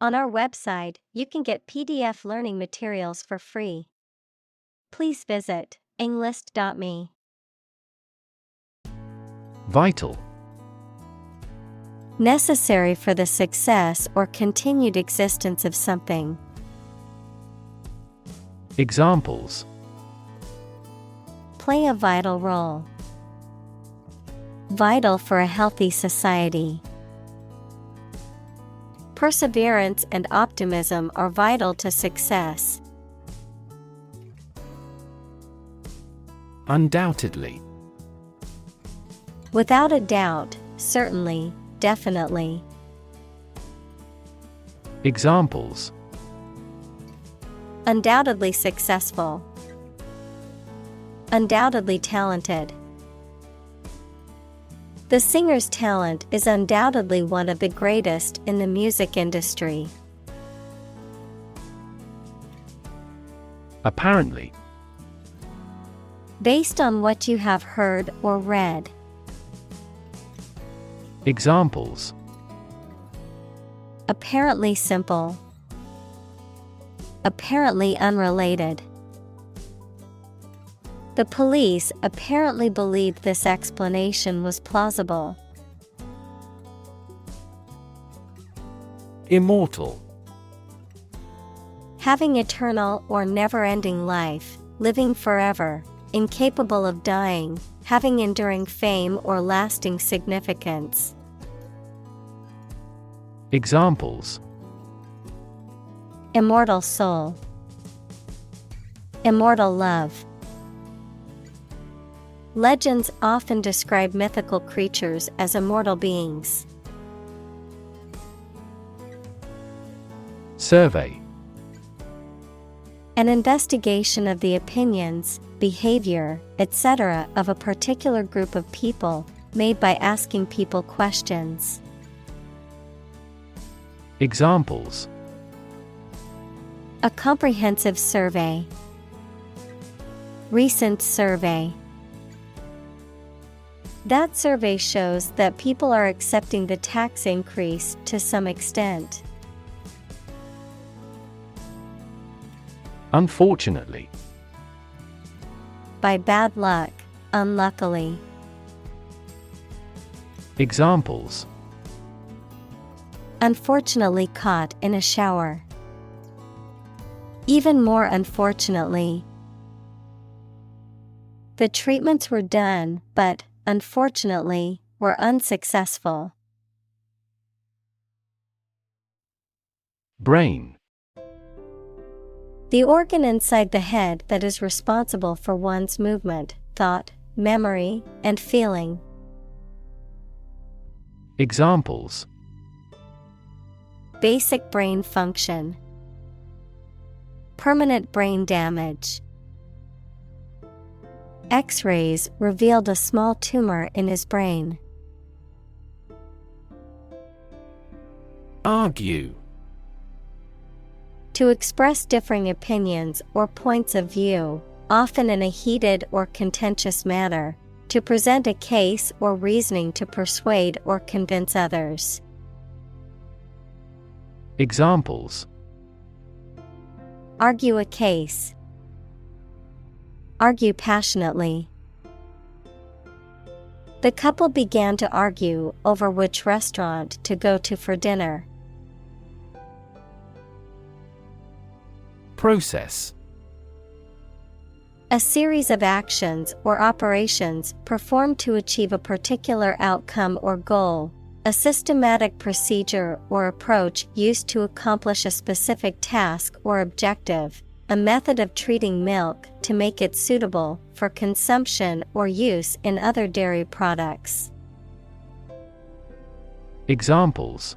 On our website, you can get PDF learning materials for free. Please visit englist.me. Vital. Necessary for the success or continued existence of something. Examples: Play a vital role. Vital for a healthy society. Perseverance and optimism are vital to success. Undoubtedly. Without a doubt, certainly, definitely. Examples: Undoubtedly successful. Undoubtedly talented. The singer's talent is undoubtedly one of the greatest in the music industry. Apparently. Based on what you have heard or read. Examples: Apparently simple. Apparently unrelated. The police apparently believed this explanation was plausible. Immortal. Having eternal or never-ending life, living forever, incapable of dying, having enduring fame or lasting significance. Examples: Immortal soul. Immortal love. Legends often describe mythical creatures as immortal beings. Survey. An investigation of the opinions, behavior, etc. of a particular group of people, made by asking people questions. Examples: A comprehensive survey. Recent survey. That survey shows that people are accepting the tax increase to some extent. Unfortunately. By bad luck, unluckily. Examples: Unfortunately caught in a shower. Even more unfortunately. The treatments were done, but, unfortunately, were unsuccessful. Brain. The organ inside the head that is responsible for one's movement, thought, memory, and feeling. Examples: Basic brain function. Permanent brain damage. X-rays revealed a small tumor in his brain. Argue. To express differing opinions or points of view, often in a heated or contentious manner, to present a case or reasoning to persuade or convince others. Examples: Argue a case. Argue passionately. The couple began to argue over which restaurant to go to for dinner. Process. A series of actions or operations performed to achieve a particular outcome or goal, a systematic procedure or approach used to accomplish a specific task or objective, a method of treating milk to make it suitable for consumption or use in other dairy products. Examples: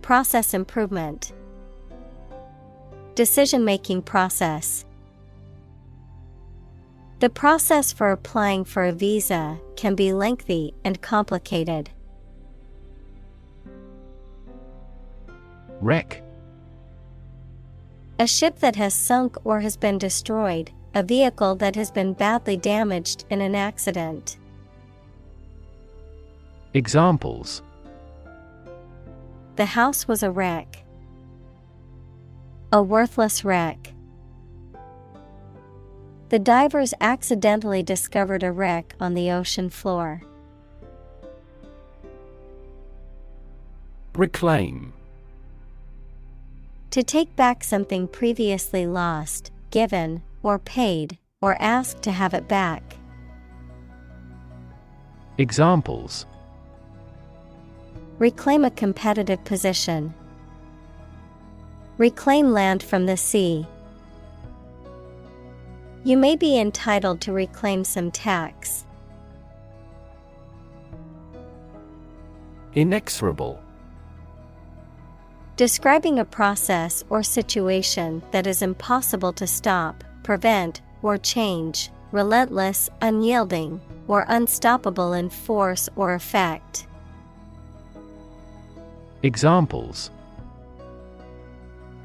Process improvement. Decision-making process. The process for applying for a visa can be lengthy and complicated. Wreck. A ship that has sunk or has been destroyed, a vehicle that has been badly damaged in an accident. Examples: The house was a wreck. A worthless wreck. The divers accidentally discovered a wreck on the ocean floor. Reclaim. To take back something previously lost, given, or paid, or asked to have it back. Examples: Reclaim a competitive position. Reclaim land from the sea. You may be entitled to reclaim some tax. Inexorable. Describing a process or situation that is impossible to stop, prevent, or change, relentless, unyielding, or unstoppable in force or effect. Examples: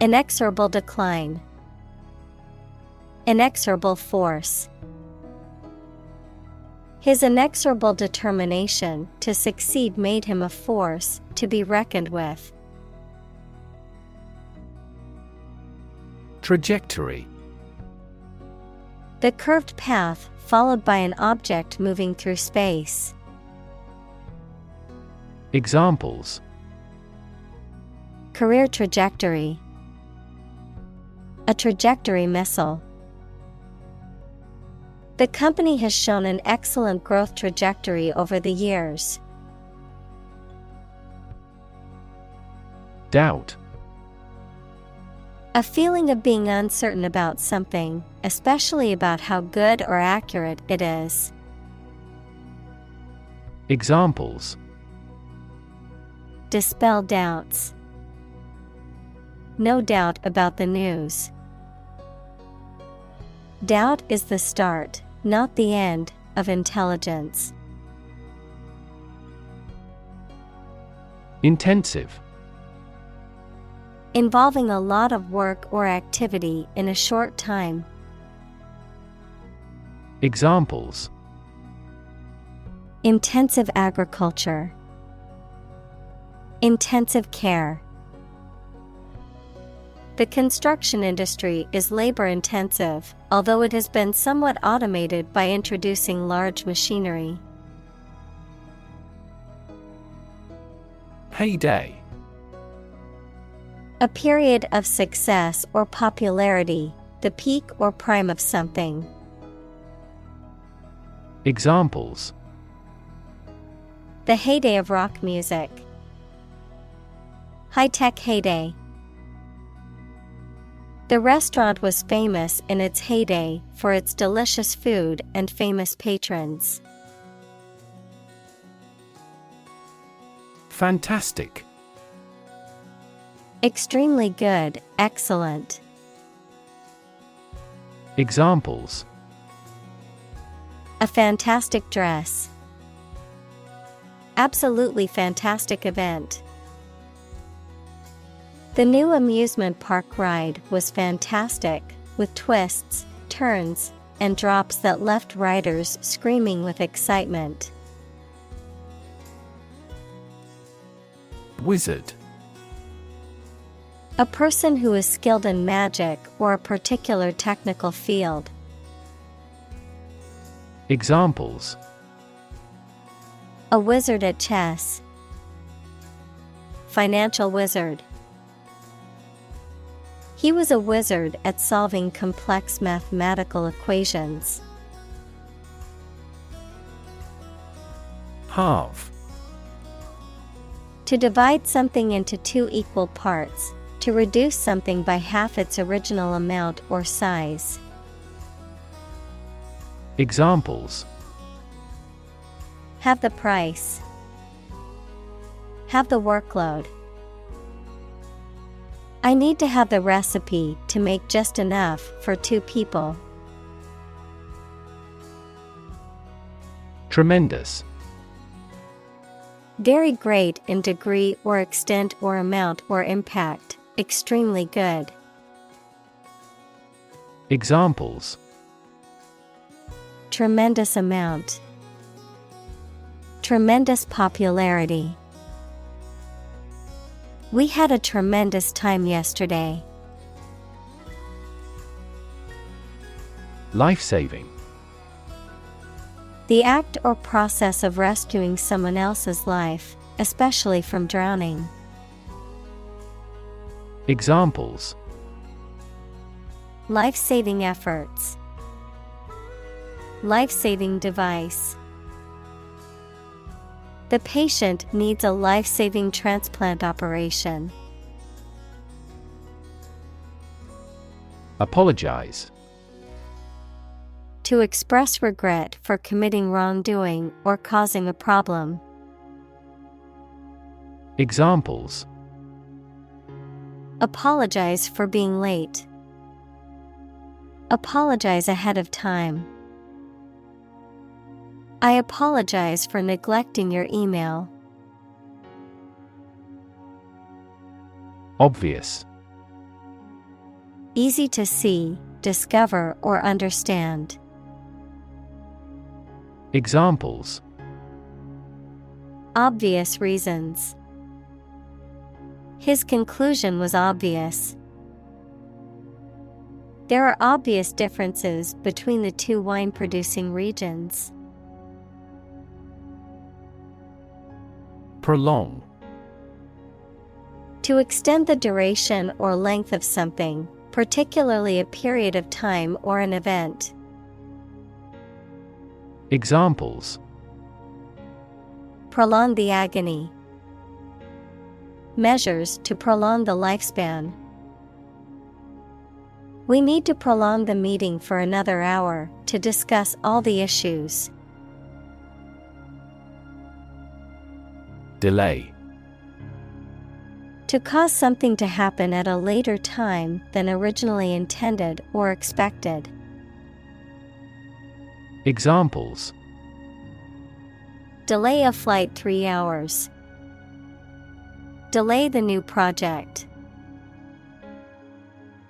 Inexorable decline. Inexorable force. His inexorable determination to succeed made him a force to be reckoned with. Trajectory. The curved path followed by an object moving through space. Examples: Career trajectory. A trajectory missile. The company has shown an excellent growth trajectory over the years. Doubt. A feeling of being uncertain about something, especially about how good or accurate it is. Examples: Dispel doubts. No doubt about the news. Doubt is the start, not the end, of intelligence. Intensive. Involving a lot of work or activity in a short time. Examples: Intensive agriculture. Intensive care. The construction industry is labor-intensive, although it has been somewhat automated by introducing large machinery. Heyday. A period of success or popularity, the peak or prime of something. Examples: The heyday of rock music. High-tech heyday. The restaurant was famous in its heyday for its delicious food and famous patrons. Fantastic. Extremely good, excellent. Examples: A fantastic dress. Absolutely fantastic event. The new amusement park ride was fantastic, with twists, turns, and drops that left riders screaming with excitement. Wizard. A person who is skilled in magic or a particular technical field. Examples: A wizard at chess. Financial wizard. He was a wizard at solving complex mathematical equations. Halve. To divide something into two equal parts, to reduce something by half its original amount or size. Examples: Have the price. Have the workload. I need to have the recipe to make just enough for 2 people. Tremendous. Very great in degree or extent or amount or impact. Extremely good. Examples: Tremendous amount. Tremendous popularity. We had a tremendous time yesterday. Life-saving. The act or process of rescuing someone else's life, especially from drowning. Examples: Life-saving efforts. Life-saving device. The patient needs a life-saving transplant operation. Apologize. To express regret for committing wrongdoing or causing a problem. Examples: Apologize for being late. Apologize ahead of time. I apologize for neglecting your email. Obvious. Easy to see, discover, or understand. Examples: Obvious reasons. His conclusion was obvious. There are obvious differences between the two wine-producing regions. Prolong. To extend the duration or length of something, particularly a period of time or an event. Examples: Prolong the agony. Measures to prolong the lifespan. We need to prolong the meeting for another hour to discuss all the issues. Delay. To cause something to happen at a later time than originally intended or expected. Examples: Delay a flight 3 hours. Delay the new project.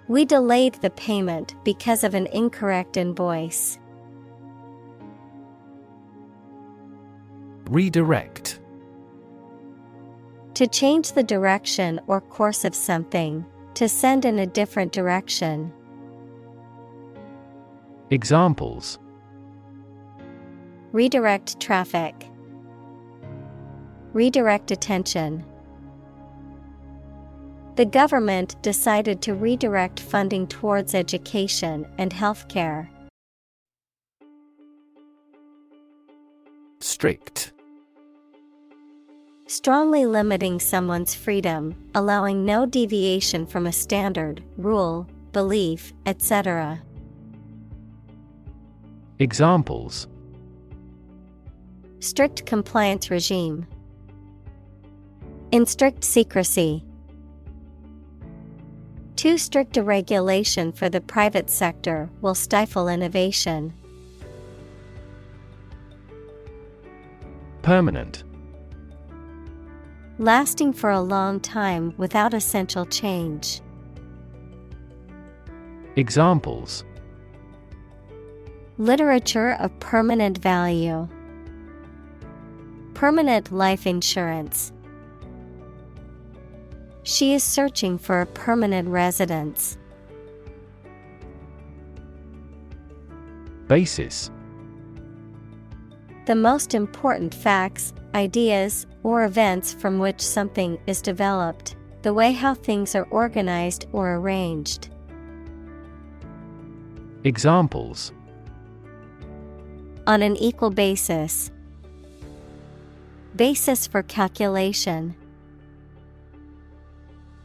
We delayed the payment because of an incorrect invoice. Redirect. To change the direction or course of something, to send in a different direction. Examples: Redirect traffic. Redirect attention. The government decided to redirect funding towards education and healthcare. Strict. Strongly limiting someone's freedom, allowing no deviation from a standard, rule, belief, etc. Examples: Strict compliance regime. In strict secrecy. Too strict a regulation for the private sector will stifle innovation. Permanent. Lasting for a long time without essential change. Examples: Literature of permanent value. Permanent life insurance. She is searching for a permanent residence. Basis. The most important facts, ideas, or events from which something is developed, the way how things are organized or arranged. Examples: On an equal basis. Basis for calculation.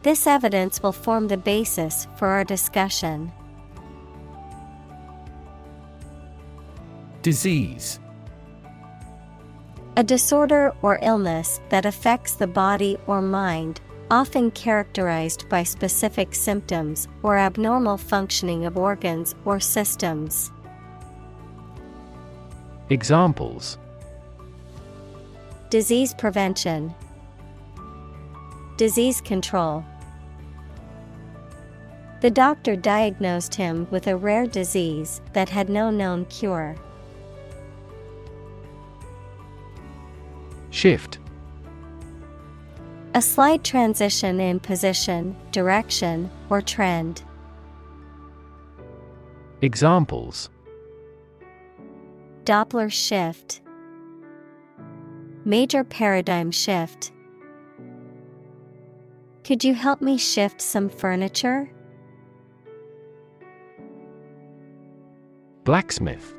This evidence will form the basis for our discussion. Disease. A disorder or illness that affects the body or mind, often characterized by specific symptoms or abnormal functioning of organs or systems. Examples: Disease prevention. Disease control. The doctor diagnosed him with a rare disease that had no known cure. Shift. A slight transition in position, direction, or trend. Examples: Doppler shift. Major paradigm shift. Could you help me shift some furniture? Blacksmith.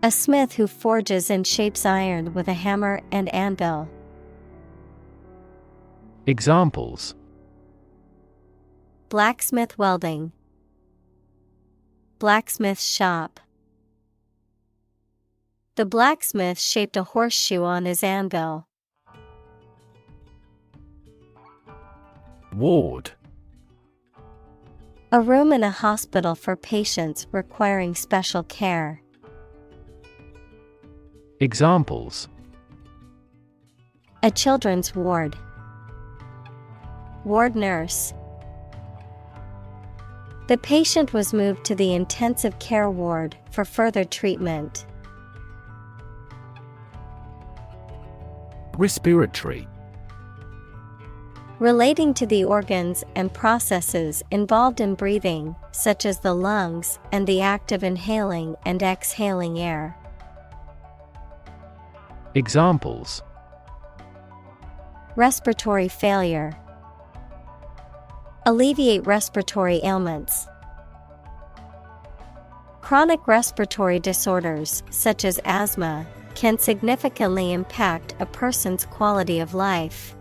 A smith who forges and shapes iron with a hammer and anvil. Examples: Blacksmith welding. Blacksmith's shop. The blacksmith shaped a horseshoe on his anvil. Ward. A room in a hospital for patients requiring special care. Examples: A children's ward. Ward nurse. The patient was moved to the intensive care ward for further treatment. Respiratory. Relating to the organs and processes involved in breathing, such as the lungs and the act of inhaling and exhaling air. Examples: Respiratory failure. Alleviate respiratory ailments. Chronic respiratory disorders, such as asthma, can significantly impact a person's quality of life.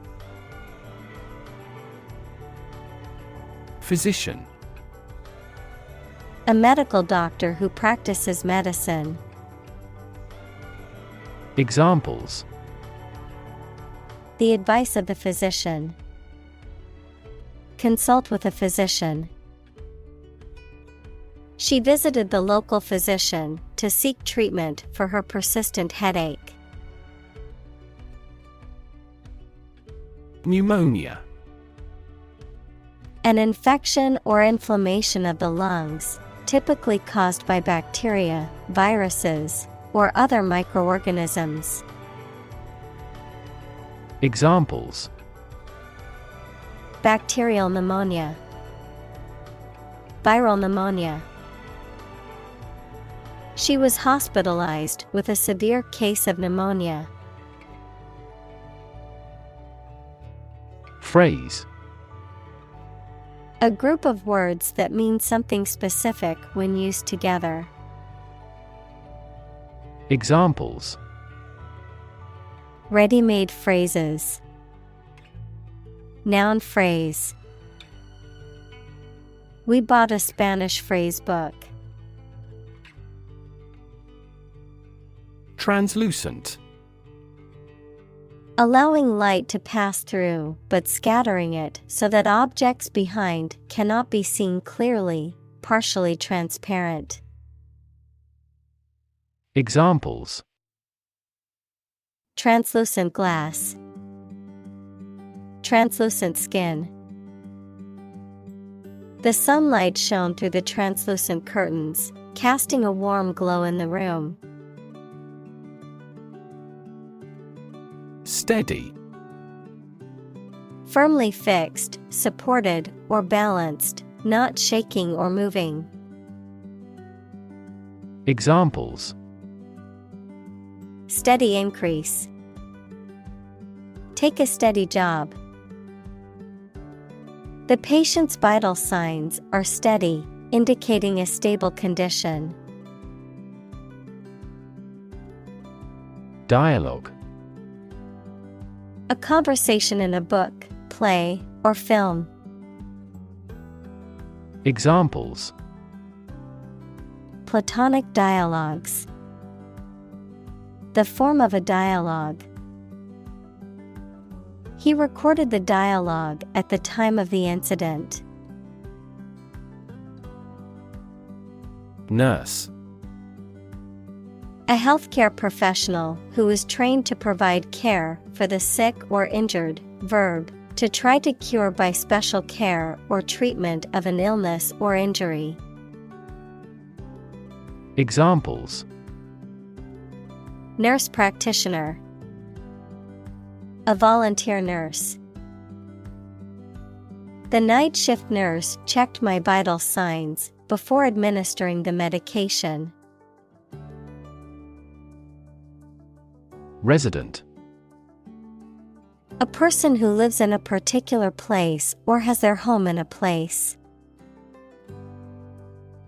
Physician. A medical doctor who practices medicine. Examples: The advice of the physician. Consult with a physician. She visited the local physician to seek treatment for her persistent headache. Pneumonia. An infection or inflammation of the lungs, typically caused by bacteria, viruses, or other microorganisms. Examples: Bacterial pneumonia. Viral pneumonia. She was hospitalized with a severe case of pneumonia. Phrase. A group of words that mean something specific when used together. Examples: Ready-made phrases. Noun phrase. We bought a Spanish phrase book. Translucent. Allowing light to pass through, but scattering it so that objects behind cannot be seen clearly, partially transparent. Examples: Translucent glass. Translucent skin. The sunlight shone through the translucent curtains, casting a warm glow in the room. Steady. Firmly fixed, supported, or balanced, not shaking or moving. Examples: Steady increase. Take a steady job. The patient's vital signs are steady, indicating a stable condition. Dialogue. A conversation in a book, play, or film. Examples: Platonic dialogues. The form of a dialogue. He recorded the dialogue at the time of the incident. Nurse. A healthcare professional who is trained to provide care for the sick or injured. Verb, to try to cure by special care or treatment of an illness or injury. Examples: Nurse practitioner. A volunteer nurse. The night shift nurse checked my vital signs before administering the medication. Resident. A person who lives in a particular place or has their home in a place.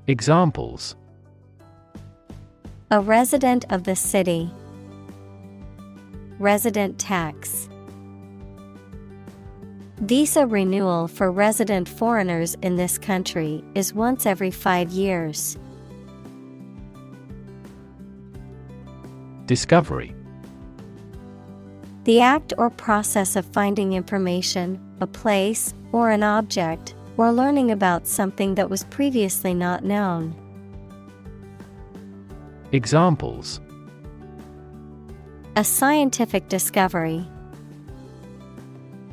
Examples: A resident of the city. Resident tax. Visa renewal for resident foreigners in this country is once every 5 years. Discovery. The act or process of finding information, a place, or an object, or learning about something that was previously not known. Examples: A scientific discovery.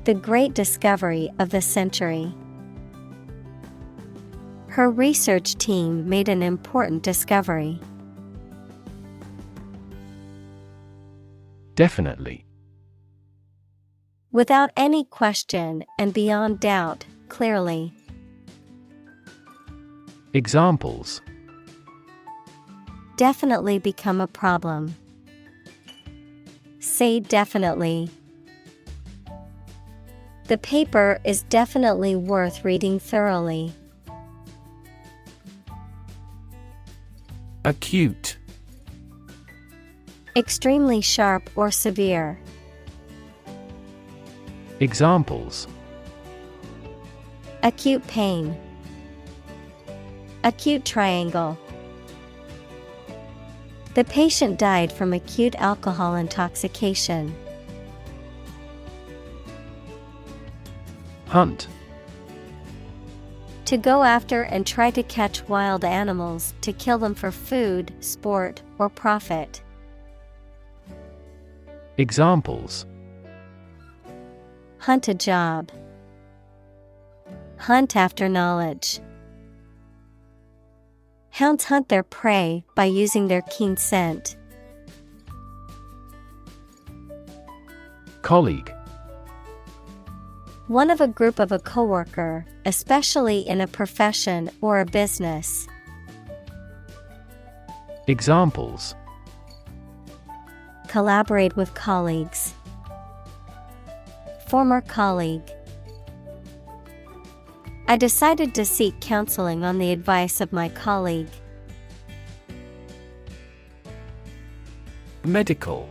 The great discovery of the century. Her research team made an important discovery. Definitely. Without any question and beyond doubt, clearly. Examples: Definitely become a problem. Say definitely. The paper is definitely worth reading thoroughly. Acute. Extremely sharp or severe. Examples: Acute pain. Acute triangle. The patient died from acute alcohol intoxication. Hunt. To go after and try to catch wild animals to kill them for food, sport, or profit. Examples: Hunt a job. Hunt after knowledge. Hounds hunt their prey by using their keen scent. Colleague. One of a group of a coworker, especially in a profession or a business. Examples: Collaborate with colleagues. Former colleague. I decided to seek counseling on the advice of my colleague. Medical.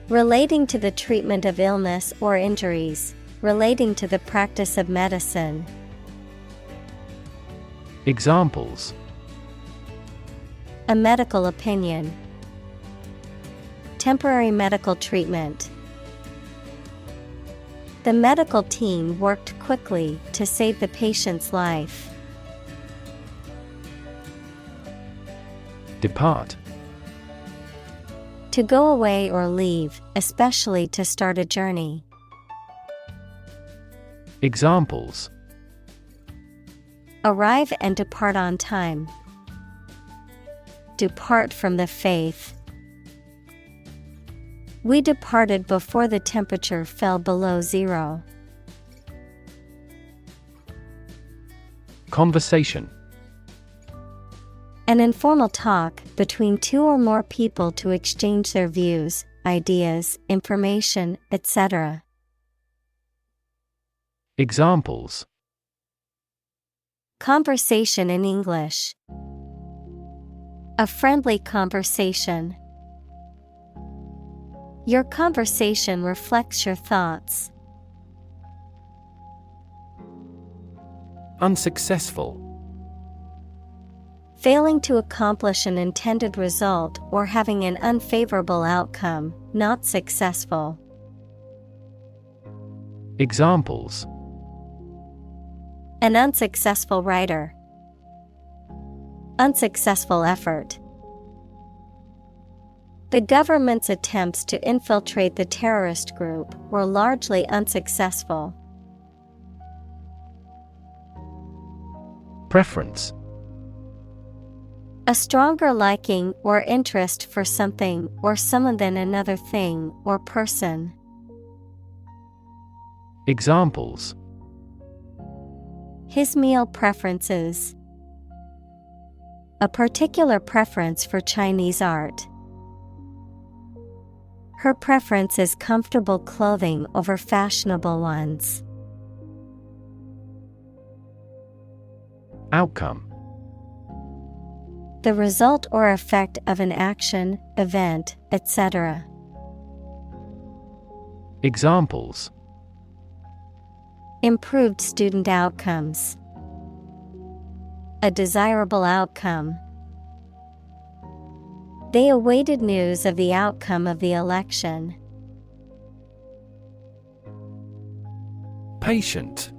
Relating to the treatment of illness or injuries, relating to the practice of medicine. Examples: A medical opinion. Temporary medical treatment. The medical team worked quickly to save the patient's life. Depart. To go away or leave, especially to start a journey. Examples: Arrive and depart on time. Depart from the faith. We departed before the temperature fell below 0. Conversation. An informal talk between two or more people to exchange their views, ideas, information, etc. Examples: Conversation in English. A friendly conversation. Your conversation reflects your thoughts. Unsuccessful. Failing to accomplish an intended result or having an unfavorable outcome, not successful. Examples: An unsuccessful writer. Unsuccessful effort. The government's attempts to infiltrate the terrorist group were largely unsuccessful. Preference. A stronger liking or interest for something or someone than another thing or person. Examples: His meal preferences. A particular preference for Chinese art. Her preference is comfortable clothing over fashionable ones. Outcome: The result or effect of an action, event, etc. Examples: Improved student outcomes. A desirable outcome. They awaited news of the outcome of the election. Patient: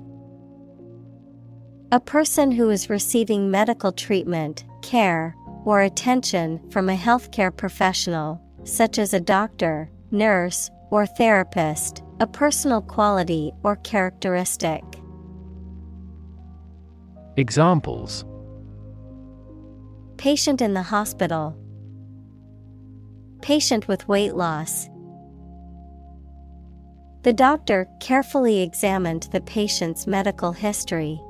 A person who is receiving medical treatment, care, or attention from a healthcare professional, such as a doctor, nurse, or therapist, a personal quality or characteristic. Examples: Patient in the hospital. Patient with weight loss. The doctor carefully examined the patient's medical history.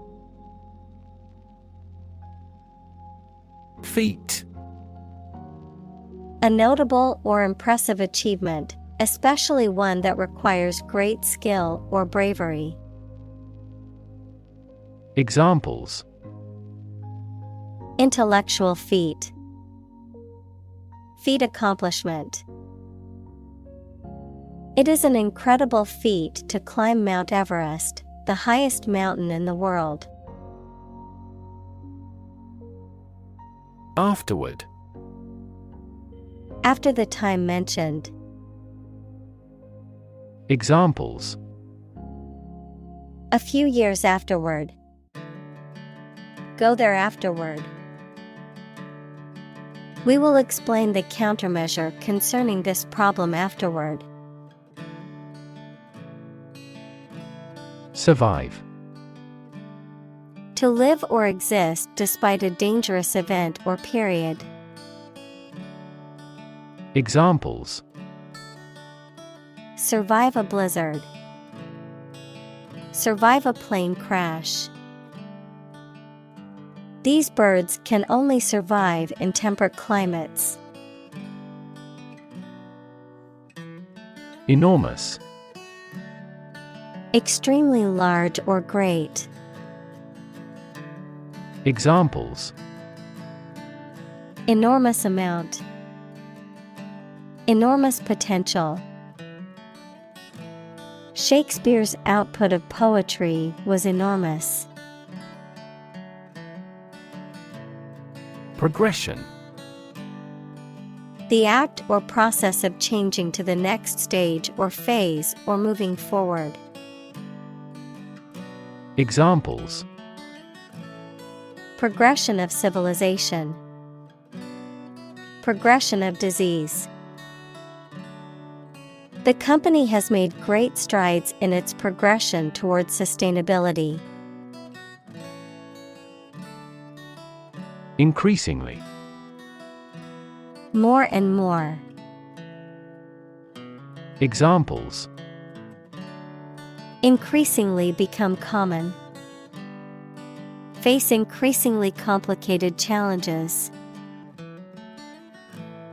Feat: A notable or impressive achievement, especially one that requires great skill or bravery. Examples: Intellectual feat. Feat accomplishment. It is an incredible feat to climb Mount Everest, the highest mountain in the world. Afterward: After the time mentioned. Examples: A few years afterward. Go there afterward. We will explain the countermeasure concerning this problem afterward. Survive: To live or exist despite a dangerous event or period. Examples: Survive a blizzard. Survive a plane crash. These birds can only survive in temperate climates. Enormous: Extremely large or great. Examples: Enormous amount. Enormous potential. Shakespeare's output of poetry was enormous. Progression: The act or process of changing to the next stage or phase or moving forward. Examples: Progression of civilization. Progression of disease. The company has made great strides in its progression towards sustainability. Increasingly: More and more. Examples: Increasingly become common. Face increasingly complicated challenges.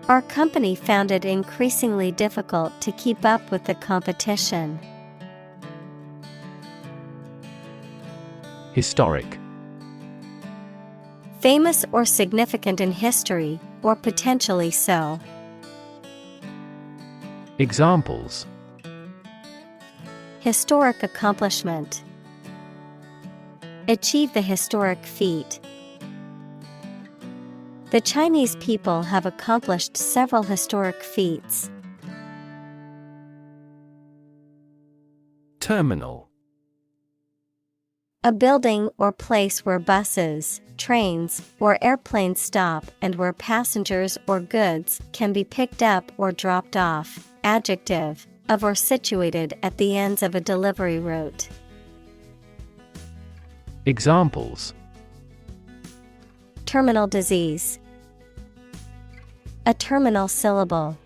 Our company found it increasingly difficult to keep up with the competition. Historic: Famous or significant in history, or potentially so. Examples: Historic accomplishment. Achieve the historic feat. The Chinese people have accomplished several historic feats. Terminal: A building or place where buses, trains, or airplanes stop and where passengers or goods can be picked up or dropped off. Adjective, of or situated at the ends of a delivery route. Examples: Terminal disease. A terminal syllable.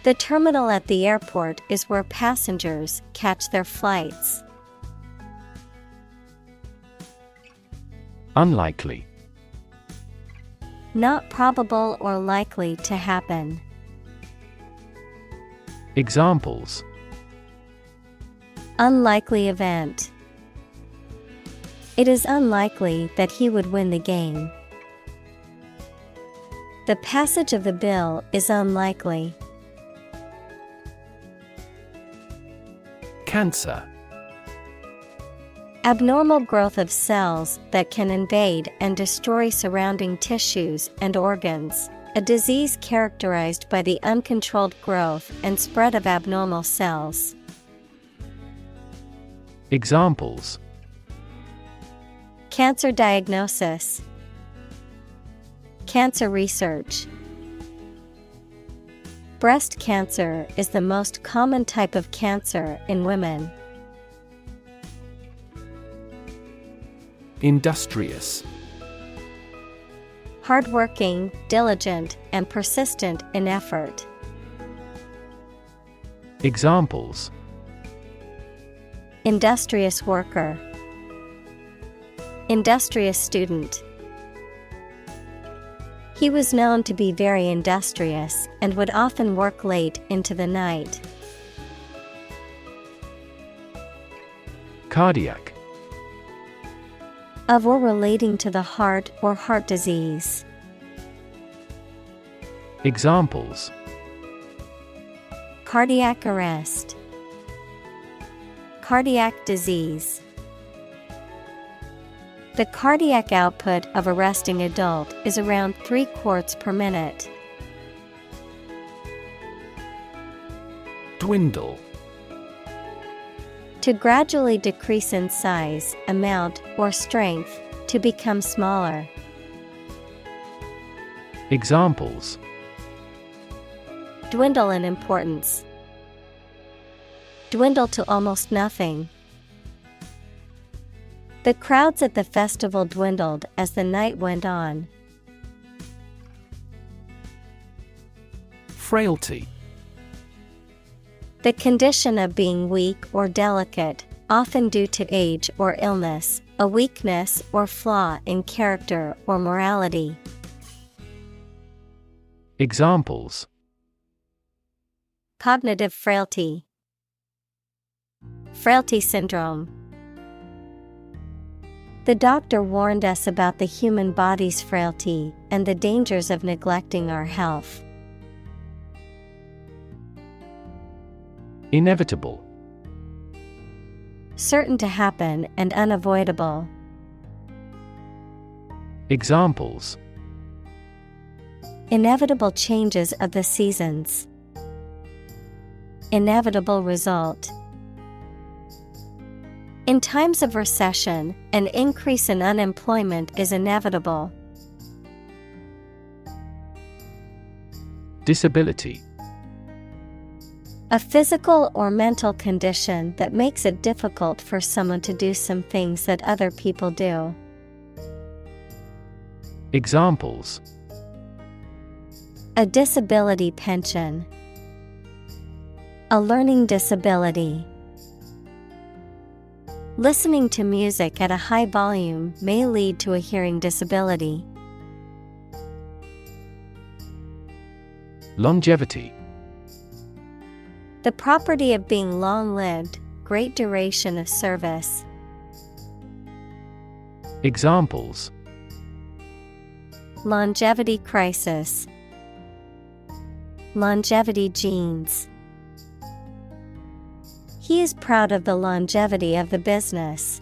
The terminal at the airport is where passengers catch their flights. Unlikely. Not probable or likely to happen. Examples: unlikely event. It is unlikely that he would win the game. The passage of the bill is unlikely. Cancer. Abnormal growth of cells that can invade and destroy surrounding tissues and organs. A disease characterized by the uncontrolled growth and spread of abnormal cells. Examples: cancer diagnosis, cancer research. Breast cancer is the most common type of cancer in women. Industrious. Hardworking, diligent, and persistent in effort. Examples: industrious worker, industrious student. He was known to be very industrious and would often work late into the night. Cardiac. Of or relating to the heart or heart disease. Examples: cardiac arrest, cardiac disease. The cardiac output of a resting adult is around 3 quarts per minute. Dwindle. To gradually decrease in size, amount, or strength, to become smaller. Examples: dwindle in importance, dwindle to almost nothing. The crowds at the festival dwindled as the night went on. Frailty. The condition of being weak or delicate, often due to age or illness, a weakness or flaw in character or morality. Examples: cognitive frailty, frailty syndrome. The doctor warned us about the human body's frailty and the dangers of neglecting our health. Inevitable. Certain to happen and unavoidable. Examples: inevitable changes of the seasons. Inevitable result. In times of recession, an increase in unemployment is inevitable. Disability. A physical or mental condition that makes it difficult for someone to do some things that other people do. Examples: a disability pension, a learning disability. Listening to music at a high volume may lead to a hearing disability. Longevity. The property of being long-lived, great duration of service. Examples: longevity crisis, longevity genes. He is proud of the longevity of the business.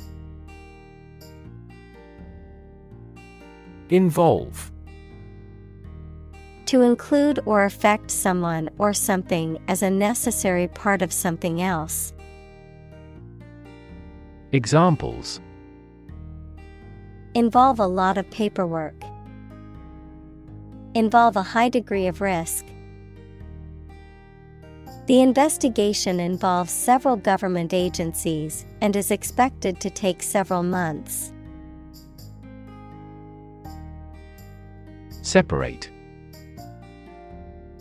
Involve. To include or affect someone or something as a necessary part of something else. Examples: involve a lot of paperwork. Involve a high degree of risk. The investigation involves several government agencies and is expected to take several months. Separate.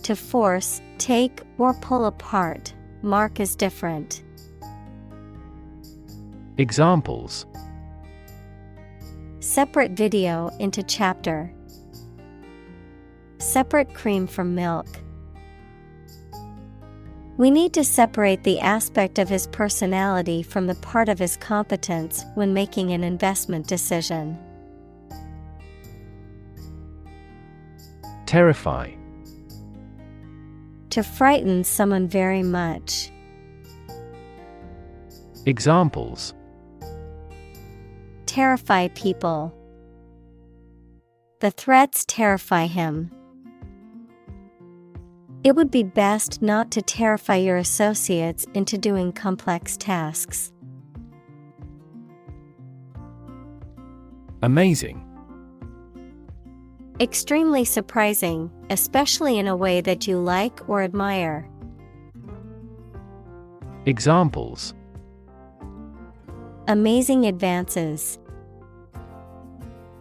To force, take, or pull apart, mark as different. Examples: Separate video into chapter. Separate cream from milk. We need to separate the aspect of his personality from the part of his competence when making an investment decision. Terrify. To frighten someone very much. Examples: Terrify people. The threats terrify him. It would be best not to terrify your associates into doing complex tasks. Amazing. Extremely surprising, especially in a way that you like or admire. Examples: Amazing advances.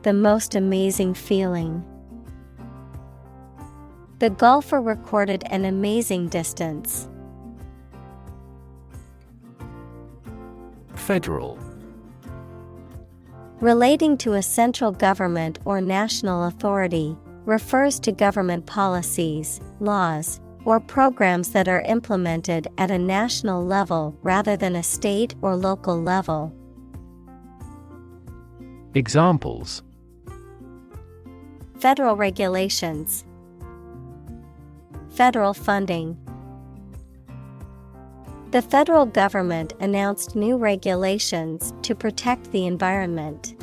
The most amazing feeling. The golfer recorded an amazing distance. Federal. Relating to a central government or national authority, refers to government policies, laws, or programs that are implemented at a national level rather than a state or local level. Examples: Federal regulations. Federal funding. The federal government announced new regulations to protect the environment.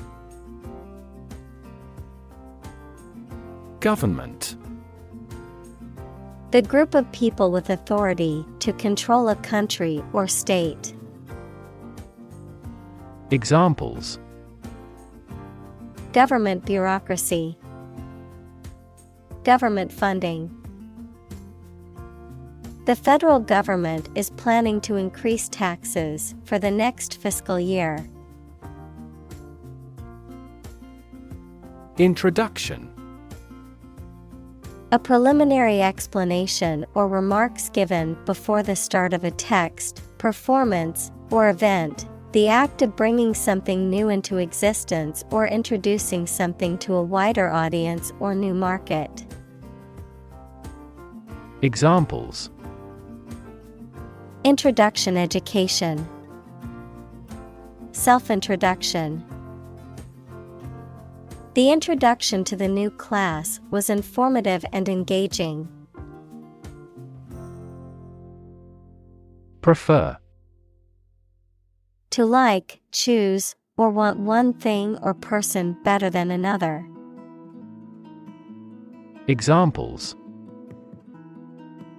Government. The group of people with authority to control a country or state. Examples: Government bureaucracy. Government funding. The federal government is planning to increase taxes for the next fiscal year. Introduction. A preliminary explanation or remarks given before the start of a text, performance, or event, the act of bringing something new into existence or introducing something to a wider audience or new market. Examples: Introduction education. Self-introduction. The introduction to the new class was informative and engaging. Prefer. To like, choose, or want one thing or person better than another. Examples: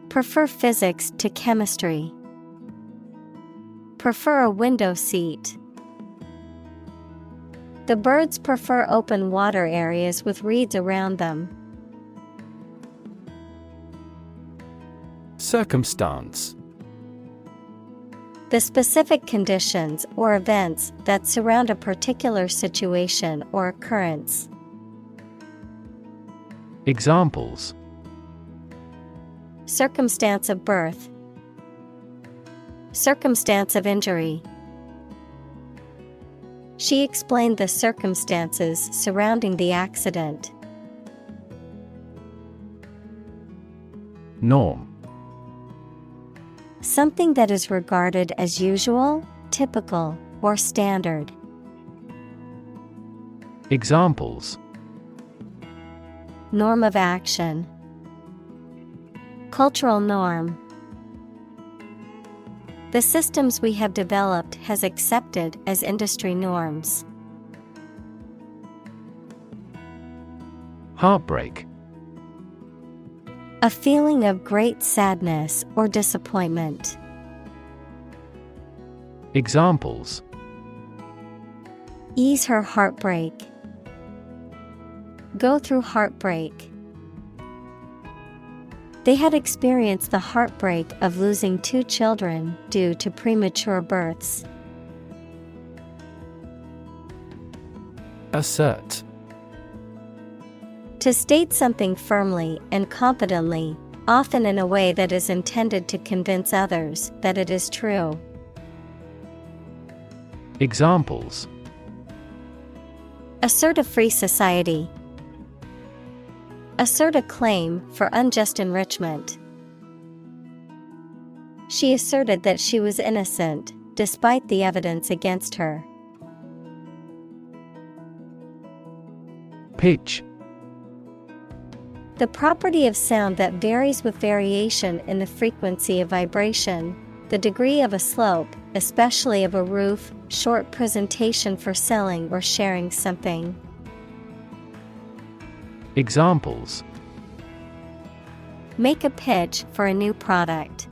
Prefer physics to chemistry. Prefer a window seat. The birds prefer open water areas with reeds around them. Circumstance. The specific conditions or events that surround a particular situation or occurrence. Examples: Circumstance of birth. Circumstance of injury. She explained the circumstances surrounding the accident. Norm. Something that is regarded as usual, typical, or standard. Examples: Norm of action. Cultural norm. The systems we have developed has accepted as industry norms. Heartbreak. A feeling of great sadness or disappointment. Examples: Ease her heartbreak. Go through heartbreak. They had experienced the heartbreak of losing 2 children due to premature births. Assert. To state something firmly and confidently, often in a way that is intended to convince others that it is true. Examples: Assert a free society. Assert a claim for unjust enrichment. She asserted that she was innocent, despite the evidence against her. Pitch. The property of sound that varies with variation in the frequency of vibration, the degree of a slope, especially of a roof, short presentation for selling or sharing something. Examples: Make a pitch for a new product.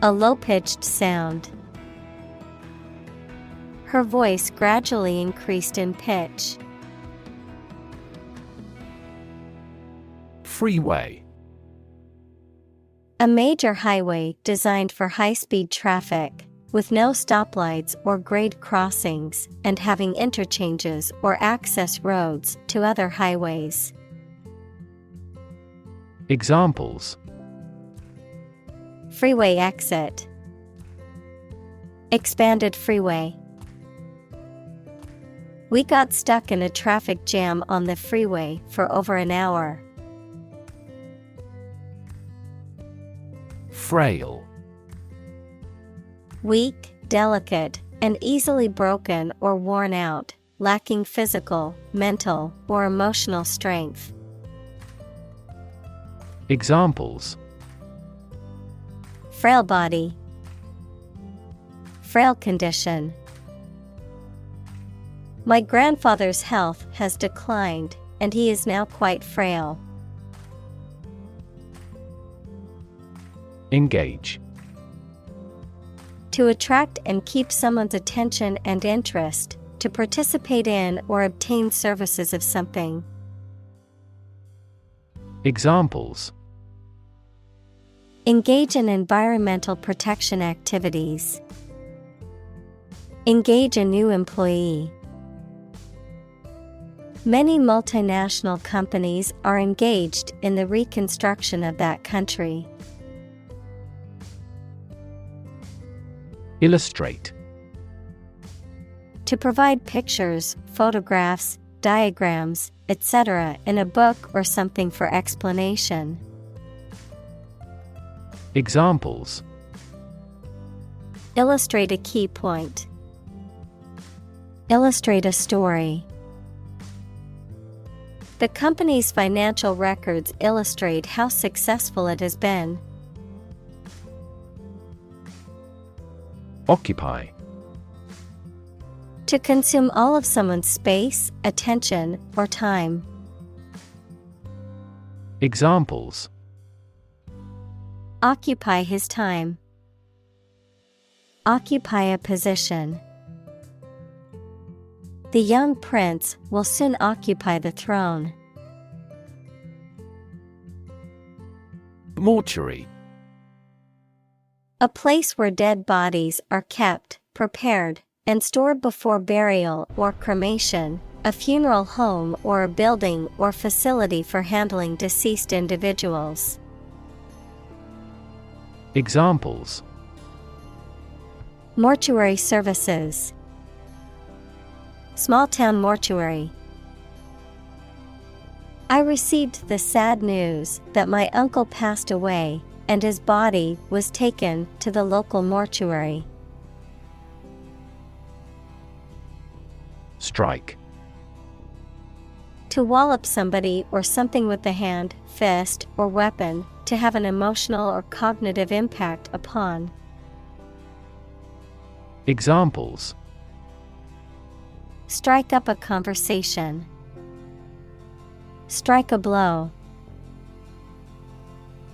A low-pitched sound. Her voice gradually increased in pitch. Freeway. A major highway designed for high-speed traffic, with no stoplights or grade crossings, and having interchanges or access roads to other highways. Examples: Freeway exit. Expanded freeway. We got stuck in a traffic jam on the freeway for over an hour. Frail. Weak, delicate, and easily broken or worn out, lacking physical, mental, or emotional strength. Examples: Frail body. Frail condition. My grandfather's health has declined, and he is now quite frail. Engage. To attract and keep someone's attention and interest, to participate in or obtain services of something. Examples: Engage in environmental protection activities. Engage a new employee. Many multinational companies are engaged in the reconstruction of that country. Illustrate. To provide pictures, photographs, diagrams, etc. in a book or something for explanation. Examples: Illustrate a key point. Illustrate a story. The company's financial records illustrate how successful it has been. Occupy. To consume all of someone's space, attention, or time. Examples: Occupy his time. Occupy a position. The young prince will soon occupy the throne. Mortuary. A place where dead bodies are kept, prepared, and stored before burial or cremation, a funeral home or a building or facility for handling deceased individuals. Examples: Mortuary services. Small town mortuary. I received the sad news that my uncle passed away, and his body was taken to the local mortuary. Strike. To wallop somebody or something with the hand, fist, or weapon, to have an emotional or cognitive impact upon. Examples: Strike up a conversation. Strike a blow.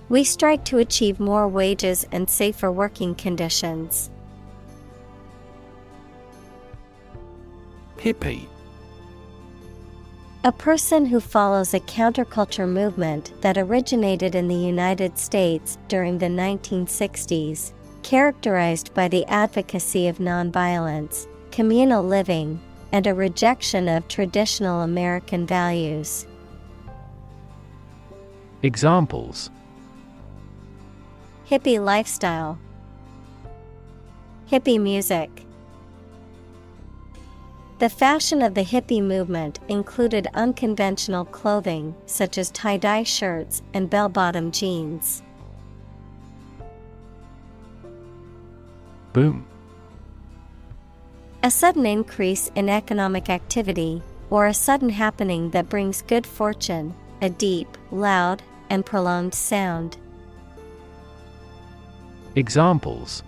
We strike to achieve more wages and safer working conditions. Hippie. A person who follows a counterculture movement that originated in the United States during the 1960s, characterized by the advocacy of nonviolence, communal living, and a rejection of traditional American values. Examples: Hippie lifestyle, hippie music. The fashion of the hippie movement included unconventional clothing such as tie-dye shirts and bell-bottom jeans. Boom. A sudden increase in economic activity, or a sudden happening that brings good fortune, a deep, loud, and prolonged sound. Examples: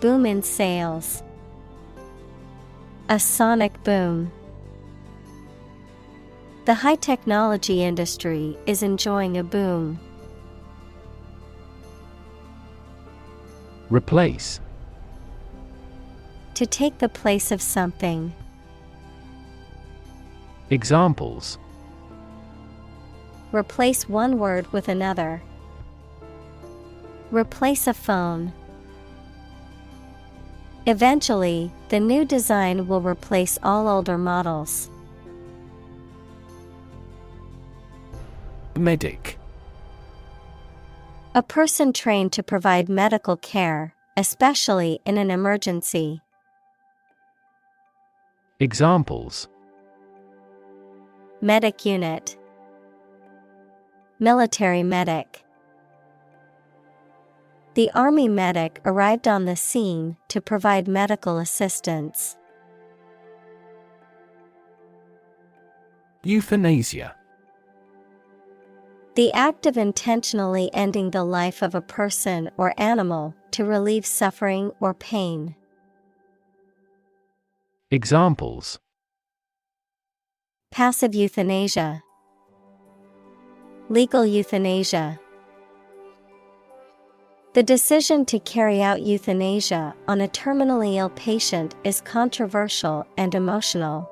Boom in sales, a sonic boom. The high-technology industry is enjoying a boom. Replace. To take the place of something. Examples: Replace one word with another. Replace a phone. Eventually, the new design will replace all older models. Medic. A person trained to provide medical care, especially in an emergency. Examples: Medic unit, military medic. The army medic arrived on the scene to provide medical assistance. Euthanasia. The act of intentionally ending the life of a person or animal to relieve suffering or pain. Examples: Passive euthanasia, legal euthanasia. The decision to carry out euthanasia on a terminally ill patient is controversial and emotional.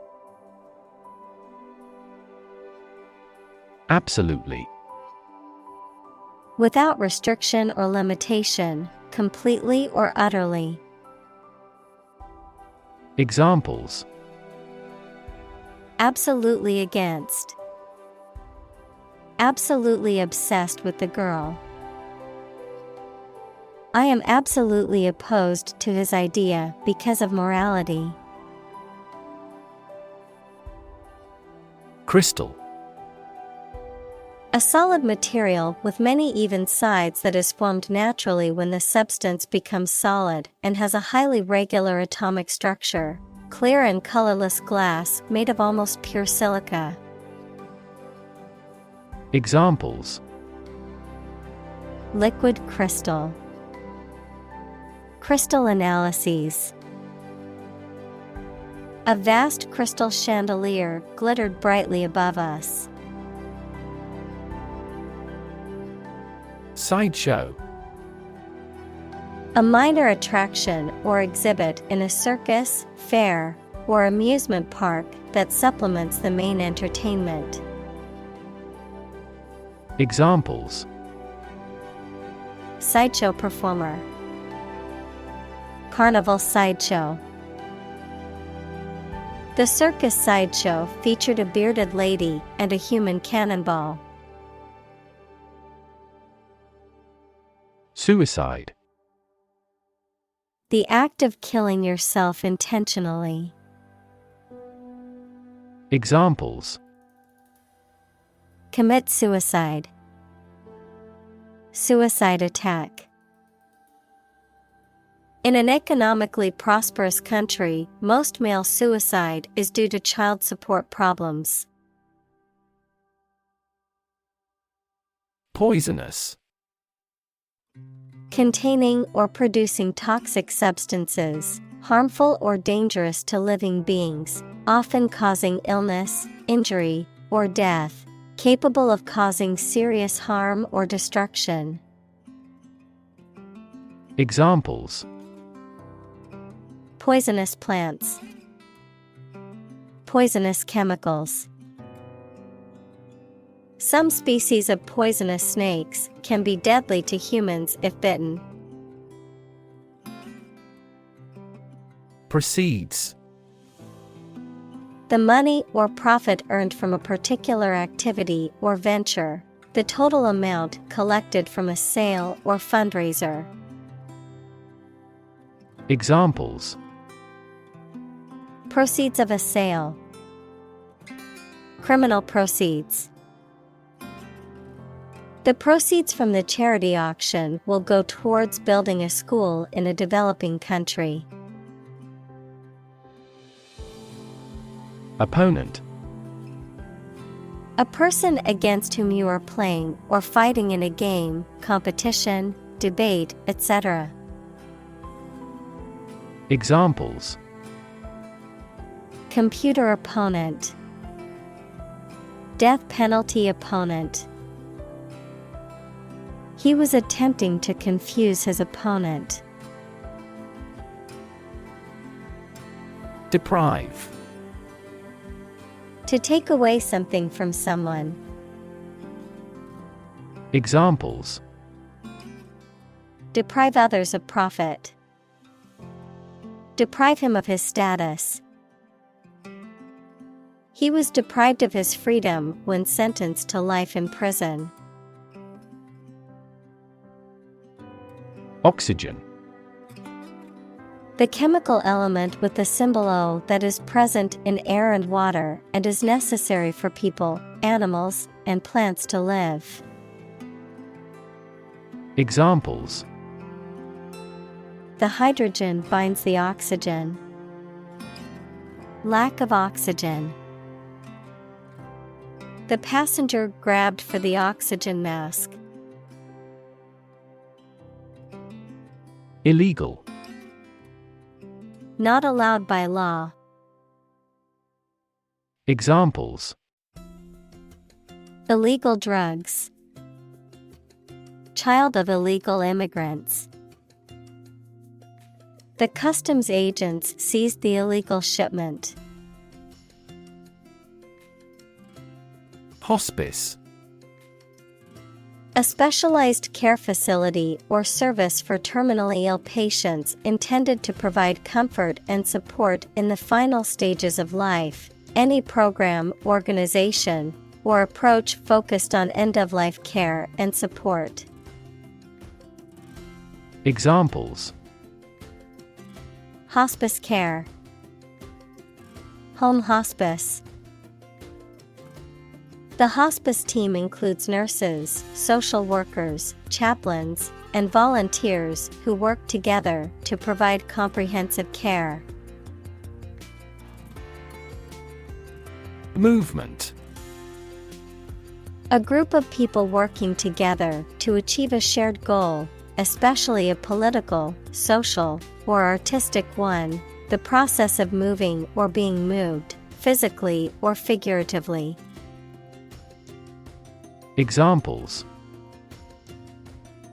Absolutely. Without restriction or limitation, completely or utterly. Examples: Absolutely against. Absolutely obsessed with the girl. I am absolutely opposed to his idea because of morality. Crystal. A solid material with many even sides that is formed naturally when the substance becomes solid and has a highly regular atomic structure. Clear and colorless glass made of almost pure silica. Examples: Liquid crystal. Crystal analyses. A vast crystal chandelier glittered brightly above us. Sideshow. A minor attraction or exhibit in a circus, fair, or amusement park that supplements the main entertainment. Examples: Sideshow performer. Carnival sideshow. The circus sideshow featured a bearded lady and a human cannonball. Suicide. The act of killing yourself intentionally. Examples: Commit suicide. Suicide attack. In an economically prosperous country, most male suicide is due to child support problems. Poisonous. Containing or producing toxic substances, harmful or dangerous to living beings, often causing illness, injury, or death, capable of causing serious harm or destruction. Examples: Poisonous plants. Poisonous chemicals. Some species of poisonous snakes can be deadly to humans if bitten. Proceeds. The money or profit earned from a particular activity or venture. The total amount collected from a sale or fundraiser. Examples: Proceeds of a sale. Criminal proceeds. The proceeds from the charity auction will go towards building a school in a developing country. Opponent. A person against whom you are playing or fighting in a game, competition, debate, etc. Examples: Computer opponent. Death penalty opponent. He was attempting to confuse his opponent. Deprive. To take away something from someone. Examples: Deprive others of profit. Deprive him of his status. He was deprived of his freedom when sentenced to life in prison. Oxygen. The chemical element with the symbol O that is present in air and water and is necessary for people, animals, and plants to live. Examples: The hydrogen binds the oxygen. Lack of oxygen. The passenger grabbed for the oxygen mask. Illegal. Not allowed by law. Examples: Illegal drugs. Child of illegal immigrants. The customs agents seized the illegal shipment. Hospice. A specialized care facility or service for terminally ill patients intended to provide comfort and support in the final stages of life. Any program, organization, or approach focused on end-of-life care and support. Examples: Hospice care. Home hospice. The hospice team includes nurses, social workers, chaplains, and volunteers who work together to provide comprehensive care. Movement. A group of people working together to achieve a shared goal, especially a political, social, or artistic one, the process of moving or being moved, physically or figuratively. Examples: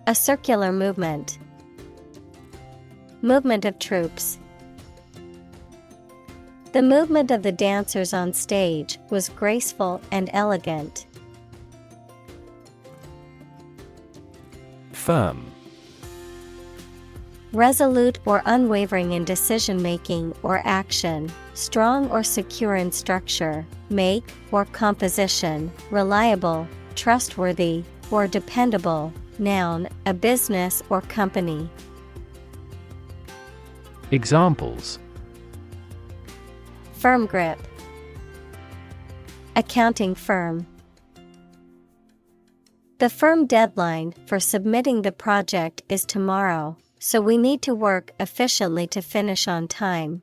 A circular movement. Movement of troops. The movement of the dancers on stage was graceful and elegant. Firm. Resolute or unwavering in decision-making or action, strong or secure in structure, make or composition, reliable, trustworthy, or dependable. Noun, a business or company. Examples: Firm grip. Accounting firm. The firm deadline for submitting the project is tomorrow, so we need to work efficiently to finish on time.